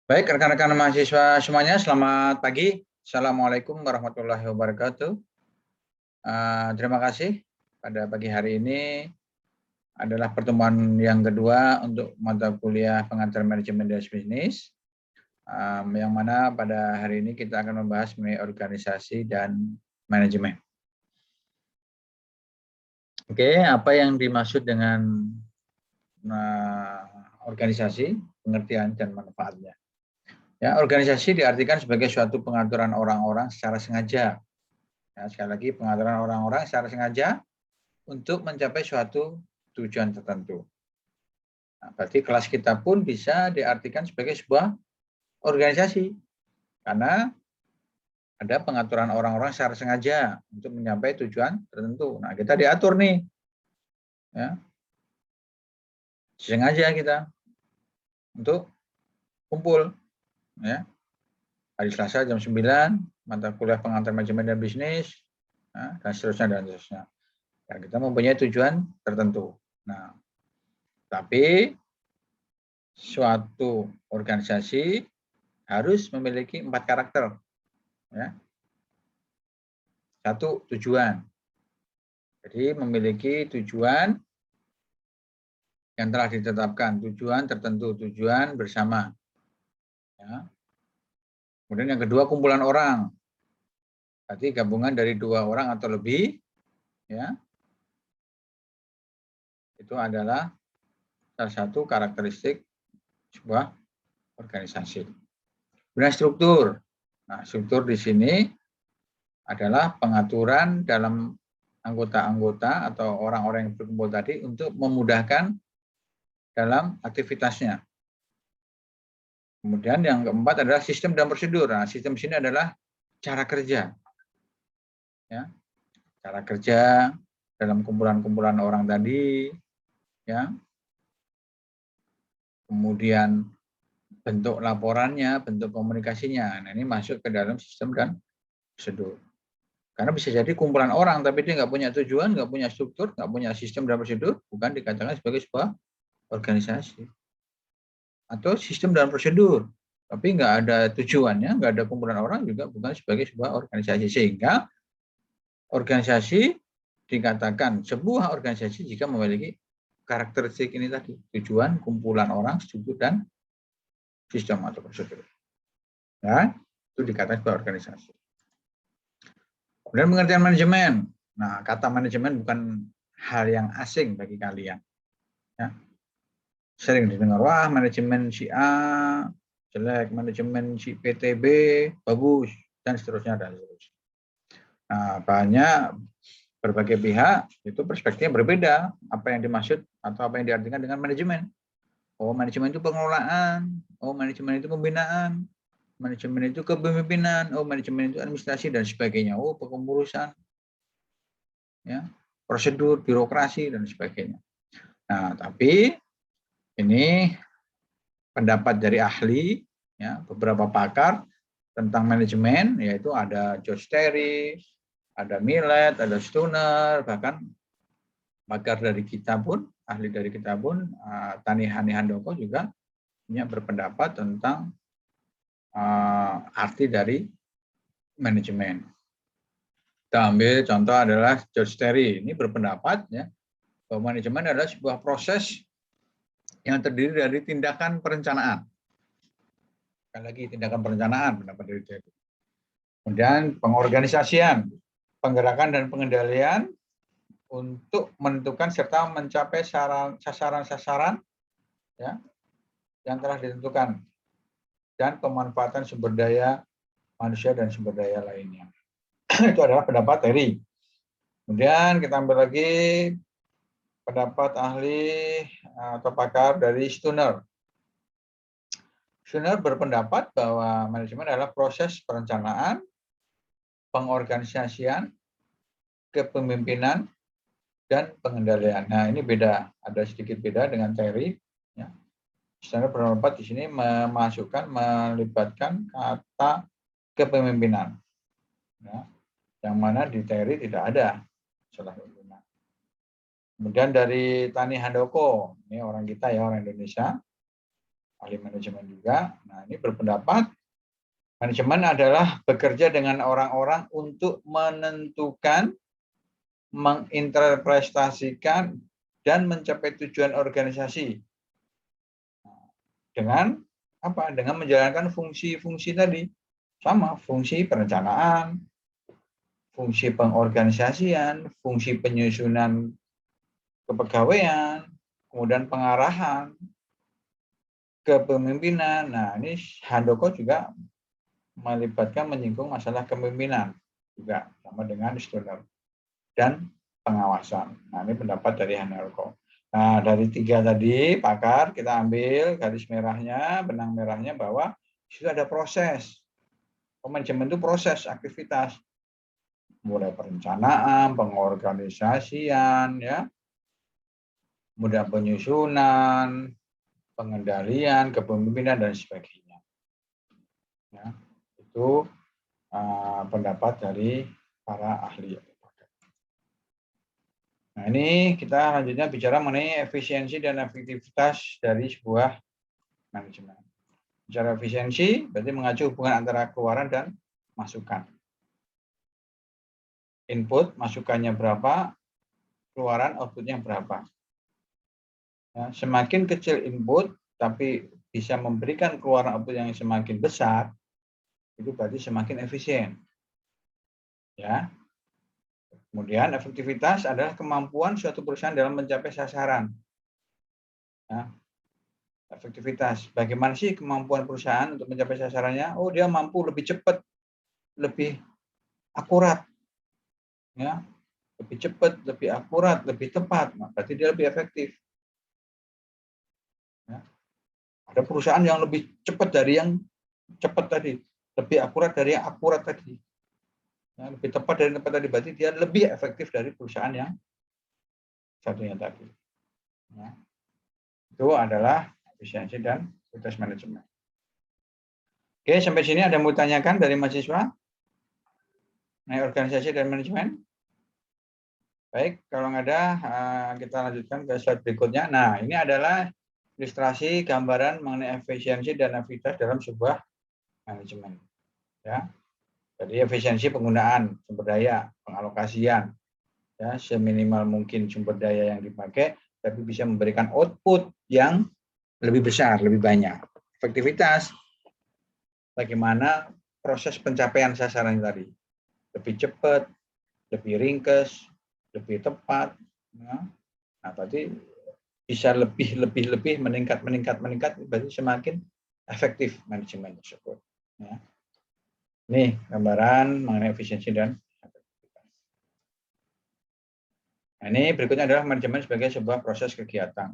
Baik, rekan-rekan mahasiswa semuanya, selamat pagi. Assalamualaikum warahmatullahi wabarakatuh. Terima kasih pada pagi hari ini adalah pertemuan yang kedua untuk mata kuliah pengantar manajemen dan bisnis, yang mana pada hari ini kita akan membahas mengenai organisasi dan manajemen. Oke, apa yang dimaksud dengan organisasi, pengertian dan manfaatnya? Ya, organisasi diartikan sebagai suatu pengaturan orang-orang secara sengaja. Ya, sekali lagi, pengaturan orang-orang secara sengaja untuk mencapai suatu tujuan tertentu. Nah, berarti kelas kita pun bisa diartikan sebagai sebuah organisasi, karena ada pengaturan orang-orang secara sengaja untuk mencapai tujuan tertentu. Nah, kita diatur nih, ya, sengaja kita untuk kumpul, ya. Hari Selasa jam 9, mata kuliah pengantar manajemen dan bisnis, ya, dan seterusnya dan seterusnya. Dan kita mempunyai tujuan tertentu. Nah, tapi suatu organisasi harus memiliki 4 karakter. Ya. 1, tujuan. Jadi memiliki tujuan yang telah ditetapkan, tujuan tertentu, tujuan bersama. Ya. Kemudian yang kedua, kumpulan orang. Berarti gabungan dari 2 orang atau lebih. Ya. Itu adalah salah satu karakteristik sebuah organisasi. Kemudian struktur. Nah, struktur di sini adalah pengaturan dalam anggota-anggota atau orang-orang yang berkumpul tadi untuk memudahkan dalam aktivitasnya. Kemudian yang keempat adalah sistem dan prosedur. Nah, sistem di sini adalah cara kerja. Ya, cara kerja dalam kumpulan-kumpulan orang tadi, ya. Kemudian bentuk laporannya, bentuk komunikasinya. Nah, ini masuk ke dalam sistem dan prosedur. Karena bisa jadi kumpulan orang, tapi dia nggak punya tujuan, nggak punya struktur, nggak punya sistem dan prosedur, bukan dikatakan sebagai sebuah organisasi. Atau sistem dan prosedur, tapi nggak ada tujuannya, nggak ada kumpulan orang, juga bukan sebagai sebuah organisasi. Sehingga organisasi dikatakan sebuah organisasi jika memiliki karakteristik ini tadi, tujuan, kumpulan orang, struktur, dan sistem atau prosedur. Ya, itu dikatakan sebuah organisasi. Kemudian pengertian manajemen. Nah, kata manajemen bukan hal yang asing bagi kalian. Ya. Sering didengar, wah manajemen si A jelek, manajemen si PTB bagus, dan seterusnya. Nah, banyak berbagai pihak itu perspektifnya berbeda apa yang dimaksud atau apa yang diartikan dengan manajemen. Oh, manajemen itu pengelolaan, oh manajemen itu pembinaan, manajemen itu kepemimpinan, oh manajemen itu administrasi dan sebagainya, oh pengurusan, ya, prosedur, birokrasi dan sebagainya. Nah, tapi ini pendapat dari ahli, ya, beberapa pakar tentang manajemen, yaitu ada George Terry, ada Millet, ada Stoner, bahkan pakar dari kita pun, ahli dari kita pun, Tanihani Handoko juga punya berpendapat tentang arti dari manajemen. Kita ambil contoh adalah George Terry. Ini berpendapat, ya, bahwa manajemen adalah sebuah proses yang terdiri dari tindakan perencanaan. Sekali lagi, tindakan perencanaan, pendapat dari Terry. Kemudian pengorganisasian, penggerakan dan pengendalian untuk menentukan serta mencapai sasaran-sasaran, ya, yang telah ditentukan, dan pemanfaatan sumber daya manusia dan sumber daya lainnya. Itu adalah pendapat Terry. Kemudian kita ambil lagi pendapat ahli atau pakar dari Stoner. Stoner berpendapat bahwa manajemen adalah proses perencanaan, pengorganisasian, kepemimpinan, dan pengendalian. Nah, ini beda, ada sedikit beda dengan Terry. Ya. Stoner berpendapat di sini melibatkan kata kepemimpinan, ya, yang mana di Terry tidak ada istilah pimpinan. Kemudian dari Tani Handoko, ini orang kita ya, orang Indonesia, ahli manajemen juga. Nah, ini berpendapat manajemen adalah bekerja dengan orang-orang untuk menentukan, menginterpretasikan, dan mencapai tujuan organisasi dengan apa? Dengan menjalankan fungsi-fungsi tadi. Sama, fungsi perencanaan, fungsi pengorganisasian, fungsi penyusunan kepegawaian, kemudian pengarahan, kepemimpinan. Nah, ini Handoko juga melibatkan menyinggung masalah kepemimpinan juga sama dengan Stoner dan pengawasan. Nah, ini pendapat dari Handoko. Nah, dari 3 tadi pakar kita ambil garis merahnya, benang merahnya bahwa itu ada proses. Manajemen itu proses aktivitas mulai perencanaan, pengorganisasian, ya, kemudian penyusunan, pengendalian, kepemimpinan dan sebagainya. Ya, itu pendapat dari para ahli. Nah, ini kita lanjutnya bicara mengenai efisiensi dan efektivitas dari sebuah manajemen. Bicara efisiensi berarti mengacu hubungan antara keluaran dan masukan. Input masukannya berapa, keluaran outputnya berapa. Ya, semakin kecil input tapi bisa memberikan keluaran output yang semakin besar, itu berarti semakin efisien. Ya. Kemudian efektivitas adalah kemampuan suatu perusahaan dalam mencapai sasaran. Ya. Efektivitas, bagaimana sih kemampuan perusahaan untuk mencapai sasarannya? Oh, dia mampu lebih cepat, lebih akurat, ya, lebih cepat, lebih akurat, lebih tepat. Nah, berarti dia lebih efektif. Ya. Ada perusahaan yang lebih cepat dari yang cepat tadi, lebih akurat dari yang akurat tadi. Ya, lebih tepat dari tempat tadi, berarti dia lebih efektif dari perusahaan yang satunya tadi. Ya. Itu adalah efisiensi dan kualitas manajemen. Oke, sampai sini ada yang mau tanyakan dari mahasiswa? Nah, organisasi dan manajemen? Baik, kalau nggak ada, kita lanjutkan ke slide berikutnya. Nah, ini adalah ilustrasi gambaran mengenai efisiensi dan efektivitas dalam sebuah manajemen. Ya, jadi efisiensi penggunaan sumber daya, pengalokasian, ya, seminimal mungkin sumber daya yang dipakai, tapi bisa memberikan output yang lebih besar, lebih banyak. Efektivitas, bagaimana proses pencapaian sasaran tadi, lebih cepat, lebih ringkas, lebih tepat. Ya. Nah, berarti bisa lebih meningkat, berarti semakin efektif manajemen tersebut. Ya. Ini gambaran mengenai efisiensi dan efektivitas. Nah, ini berikutnya adalah manajemen sebagai sebuah proses kegiatan.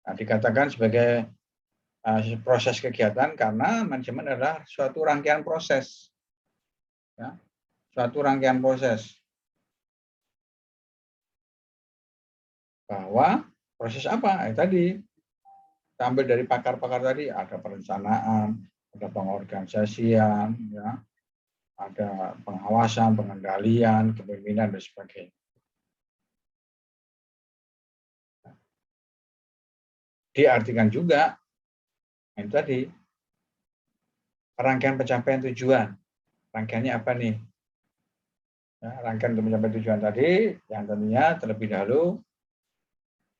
Nah, dikatakan sebagai proses kegiatan karena manajemen adalah suatu rangkaian proses. Ya, suatu rangkaian proses. Bahwa proses apa? Tadi kita ambil dari pakar-pakar tadi, ada perencanaan, ada pengorganisasian, ya, ada pengawasan, pengendalian, kepemimpinan dan sebagainya. Diartikan juga itu tadi rangkaian pencapaian tujuan. Rangkaiannya apa nih? Ya, rangkaian untuk mencapai tujuan tadi yang tentunya terlebih dahulu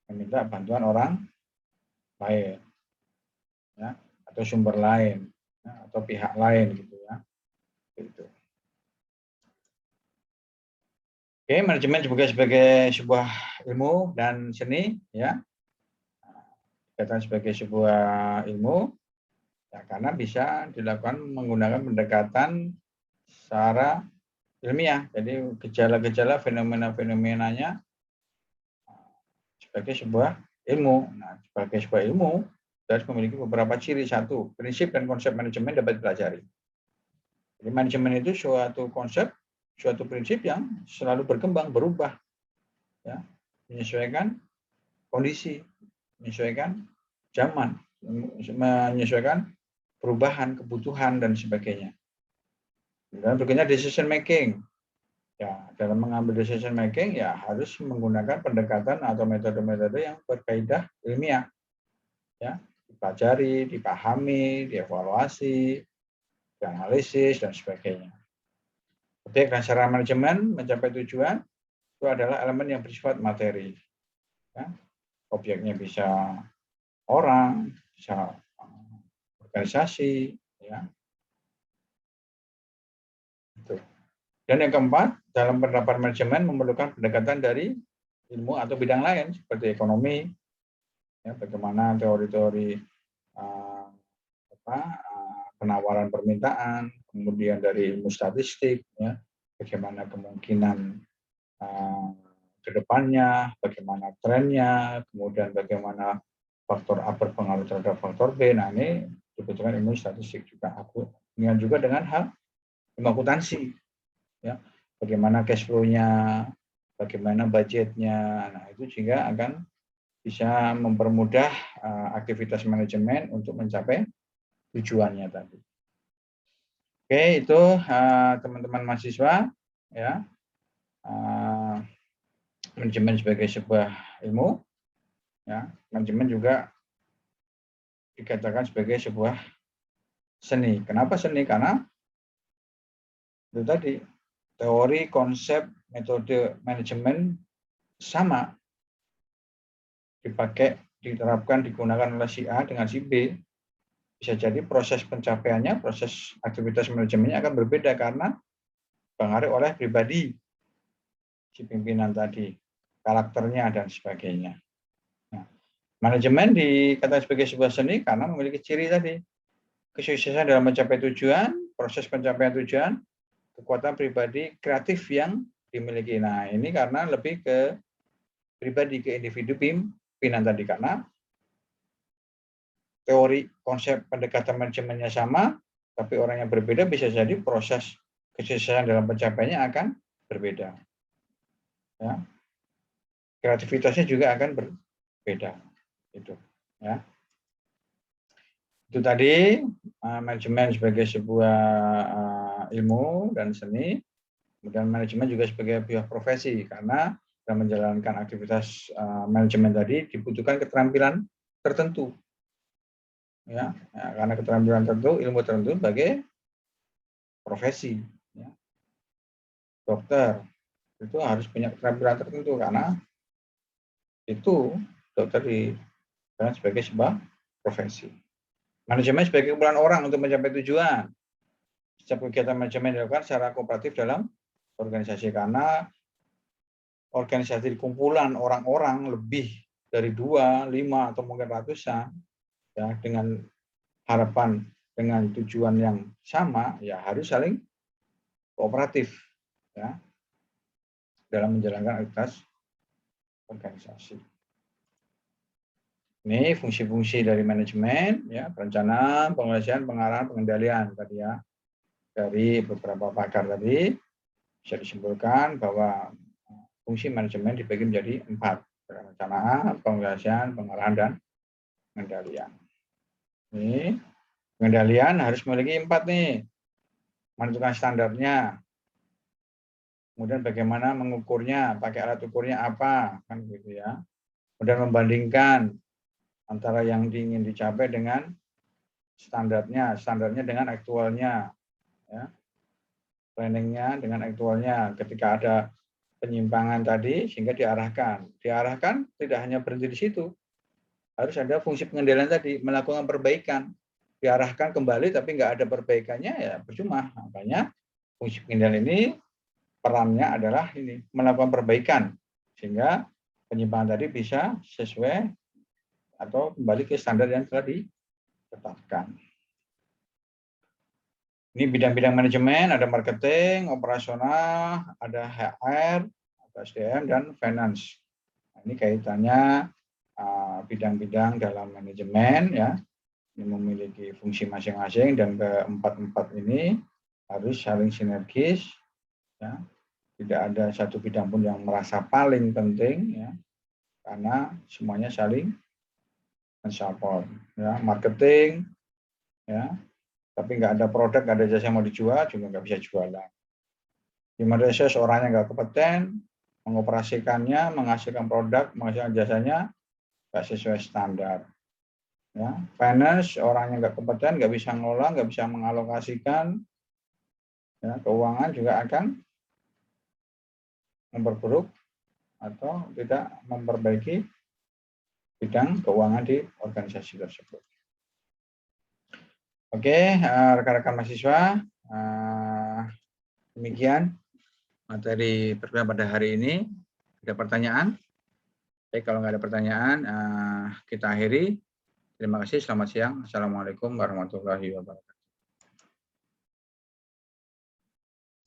meminta bantuan orang lain, ya, atau sumber lain, ya, atau pihak lain gitu ya. Gitu. Oke, manajemen juga sebagai sebuah ilmu dan seni, ya, dikatakan sebagai sebuah ilmu, ya, karena bisa dilakukan menggunakan pendekatan secara ilmiah. Jadi gejala-gejala fenomena-fenomenanya sebagai sebuah ilmu. Nah, sebagai sebuah ilmu harus memiliki beberapa ciri. Satu, prinsip dan konsep manajemen dapat dipelajari. Jadi manajemen itu suatu konsep, suatu prinsip yang selalu berkembang, berubah, ya, menyesuaikan kondisi, menyesuaikan zaman, menyesuaikan perubahan, kebutuhan dan sebagainya. Dan berikutnya decision making. Ya, dalam mengambil decision making ya harus menggunakan pendekatan atau metode-metode yang berkaidah ilmiah. Ya, dipelajari, dipahami, dievaluasi, dianalisis, dan sebagainya. Objek dan cara manajemen mencapai tujuan itu adalah elemen yang bersifat materi. Ya. Objeknya bisa orang, bisa organisasi, ya. Itu. Dan yang keempat, dalam penerapan manajemen memerlukan pendekatan dari ilmu atau bidang lain seperti ekonomi, ya, bagaimana teori-teori penawaran permintaan, kemudian dari ilmu statistik, ya, bagaimana kemungkinan ke depannya, bagaimana trennya, kemudian bagaimana faktor A berpengaruh terhadap faktor B. Nah, ini dibutuhkan ilmu statistik juga. Dengan juga dengan hal ilmu akuntansi, ya, bagaimana cash flow-nya, bagaimana budgetnya. Nah, itu juga akan bisa mempermudah aktivitas manajemen untuk mencapai tujuannya tadi. Oke, itu teman-teman mahasiswa, ya, manajemen sebagai sebuah ilmu, ya, manajemen juga dikatakan sebagai sebuah seni. Kenapa seni? Karena itu tadi teori, konsep, metode manajemen sama dipakai, diterapkan, digunakan oleh si A dengan si B. Bisa jadi proses pencapaiannya, proses aktivitas manajemennya akan berbeda karena dipengaruhi oleh pribadi si pimpinan tadi, karakternya dan sebagainya. Nah, manajemen dikatakan sebagai sebuah seni karena memiliki ciri tadi, kesuksesan dalam mencapai tujuan, proses pencapaian tujuan, kekuatan pribadi kreatif yang dimiliki. Nah, ini karena lebih ke pribadi, ke individu pimpinan tadi, karena teori, konsep, pendekatan manajemennya sama, tapi orang yang berbeda bisa jadi proses kesuksesan dalam pencapaiannya akan berbeda. Ya. Kreativitasnya juga akan berbeda. Itu, ya. Itu tadi manajemen sebagai sebuah ilmu dan seni, kemudian manajemen juga sebagai sebuah profesi, karena dalam menjalankan aktivitas manajemen tadi dibutuhkan keterampilan tertentu. Ya, karena keterampilan tertentu, ilmu tertentu sebagai profesi. Ya. Dokter itu harus punya keterampilan tertentu karena itu dokter dikenal sebagai sebuah profesi. Manajemen sebagai kumpulan orang untuk mencapai tujuan. Setiap kegiatan manajemen dilakukan secara kooperatif dalam organisasi, karena organisasi kumpulan orang-orang lebih dari 2, 5, atau mungkin ratusan, ya, dengan harapan, dengan tujuan yang sama, ya harus saling kooperatif, ya, dalam menjalankan aktivitas organisasi. Ini fungsi-fungsi dari manajemen, ya, perencanaan, pengelesaian, pengarahan, pengendalian tadi, ya. Dari beberapa pakar tadi bisa disimpulkan bahwa fungsi manajemen dibagi menjadi 4: perencanaan, pengelesaian, pengarahan, dan pengendalian. Ini pengendalian harus memiliki 4 nih. Menentukan standarnya, kemudian bagaimana mengukurnya, pakai alat ukurnya apa, kan gitu, ya. Kemudian membandingkan antara yang ingin dicapai dengan standarnya dengan aktualnya, ya. Planningnya dengan aktualnya. Ketika ada penyimpangan tadi, sehingga diarahkan tidak hanya berhenti di situ, harus ada fungsi pengendalian tadi, melakukan perbaikan. Diarahkan kembali tapi nggak ada perbaikannya, ya percuma. Makanya fungsi pengendalian ini perannya adalah ini, melakukan perbaikan sehingga penyimpangan tadi bisa sesuai atau kembali ke standar yang telah ditetapkan. Ini bidang-bidang manajemen, ada marketing, operasional, ada HR, ada SDM, dan finance. Nah, ini kaitannya bidang-bidang dalam manajemen, ya. Ini memiliki fungsi masing-masing, dan keempat-empat ini harus saling sinergis, ya. Tidak ada satu bidang pun yang merasa paling penting, ya, karena semuanya saling mensupport, ya. Marketing, ya, tapi nggak ada produk, nggak ada jasa yang mau dijual, juga nggak bisa jualan. Human resource orangnya nggak kompeten, mengoperasikannya, menghasilkan produk, menghasilkan jasanya, nggak sesuai standar. Ya, finance orangnya nggak kompeten, nggak bisa ngelola, nggak bisa mengalokasikan, ya, keuangan juga akan memperburuk atau tidak memperbaiki bidang keuangan di organisasi tersebut. Oke, rekan-rekan mahasiswa, demikian materi perkuliahan pada hari ini. Ada pertanyaan? Oke, kalau nggak ada pertanyaan, kita akhiri. Terima kasih, selamat siang. Assalamualaikum warahmatullahi wabarakatuh.